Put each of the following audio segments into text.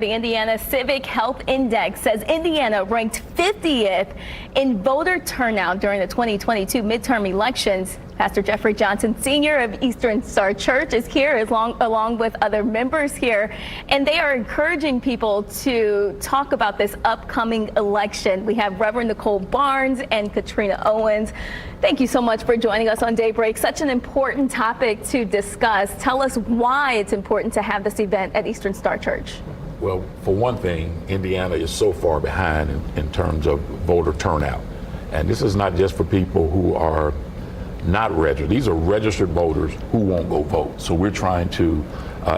The Indiana Civic Health Index says Indiana ranked 50th in voter turnout during the 2022 midterm elections. Pastor Jeffrey Johnson, Sr. of Eastern Star Church, is here along with other members here, and they are encouraging people to talk about this upcoming election. We have Reverend Nicole Barnes and Katrina Owens. Thank you so much for joining us on Daybreak. Such an important topic to discuss. Tell us why it's important to have this event at Eastern Star Church. Well, for one thing, Indiana is so far behind in terms of voter turnout. And this is not just for people who are not registered. These are registered voters who won't go vote. So we're trying to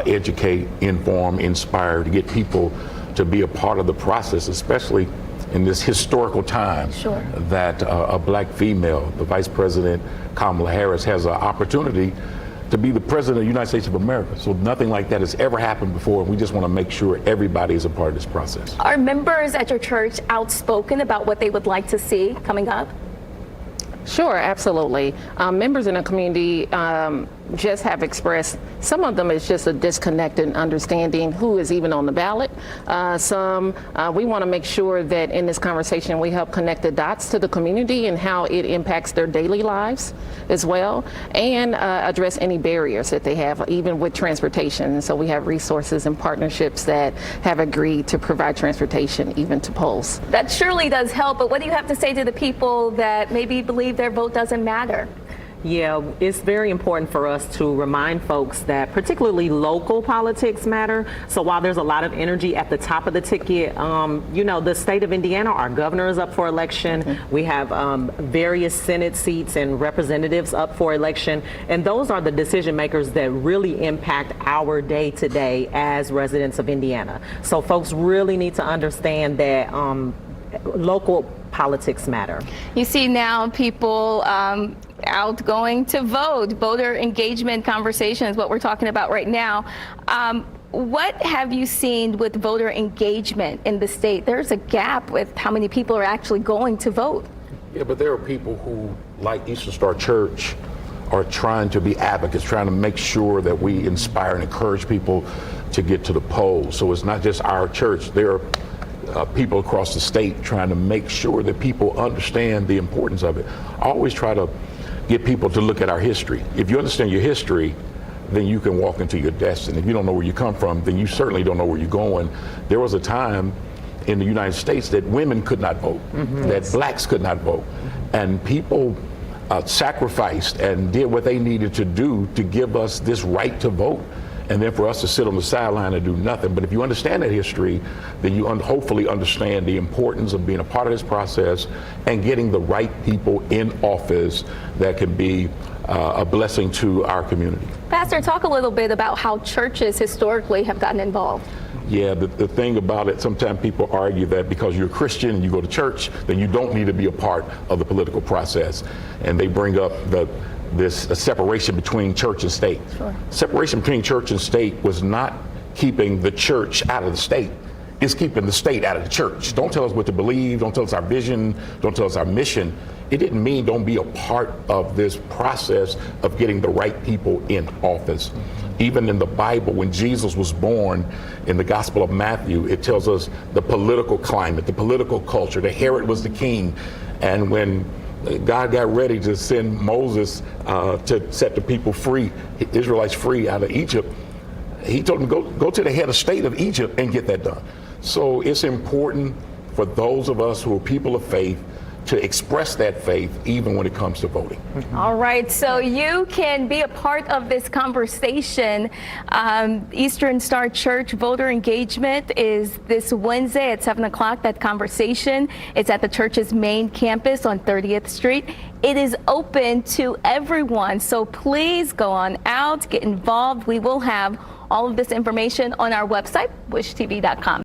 educate, inform, inspire, to get people to be a part of the process, especially in this historical time. Sure. That a black female, the Vice President Kamala Harris, has an opportunity to be the President of the United States of America. So nothing like that has ever happened before. We just want to make sure everybody is a part of this process. Are members at your church outspoken about what they would like to see coming up? Sure, absolutely. Members in the community just have expressed, some of them is just a disconnect in understanding who is even on the ballot. We want to make sure that in this conversation we help connect the dots to the community and how it impacts their daily lives as well, and address any barriers that they have, even with transportation. And so we have resources and partnerships that have agreed to provide transportation even to polls. That surely does help, but what do you have to say to the people that maybe believe their vote doesn't matter? Yeah, it's very important for us to remind folks that particularly local politics matter. So while there's a lot of energy at the top of the ticket, you know, the state of Indiana, our governor is up for election. Mm-hmm. We have various Senate seats and representatives up for election. And those are the decision makers that really impact our day to day as residents of Indiana. So folks really need to understand that local politics matter. You see now people out going to vote. Voter engagement conversation is what we're talking about right now. What have you seen with voter engagement in the state? There's a gap with how many people are actually going to vote. Yeah, but there are people who, like Eastern Star Church, are trying to be advocates, trying to make sure that we inspire and encourage people to get to the polls. So it's not just our church. There are people across the state trying to make sure that people understand the importance of it. I always try to get people to look at our history. If you understand your history, then you can walk into your destiny. If you don't know where you come from, then you certainly don't know where you're going. There was a time in the United States that women could not vote, that blacks could not vote, and people sacrificed and did what they needed to do to give us this right to vote. And then for us to sit on the sideline and do nothing. But if you understand that history, then you hopefully understand the importance of being a part of this process and getting the right people in office that can be a blessing to our community. Pastor, talk a little bit about how churches historically have gotten involved. Yeah, the thing about it, sometimes people argue that because you're a Christian and you go to church, then you don't need to be a part of the political process. And they bring up this separation between church and state. Sure. Separation between church and state was not keeping the church out of the state. It's keeping the state out of the church. Don't tell us what to believe. Don't tell us our vision. Don't tell us our mission. It didn't mean don't be a part of this process of getting the right people in office. Even in the Bible, when Jesus was born, in the Gospel of Matthew, it tells us the political climate, the political culture, that Herod was the king. And when God got ready to send Moses to set the people free, Israelites free out of Egypt, he told them, go to the head of state of Egypt and get that done. So it's important for those of us who are people of faith to express that faith even when it comes to voting. All right, so you can be a part of this conversation. Eastern Star Church voter engagement is this Wednesday at 7 o'clock, that conversation. It's at the church's main campus on 30th Street. It is open to everyone, so please go on out, get involved. We will have all of this information on our website, wishtv.com.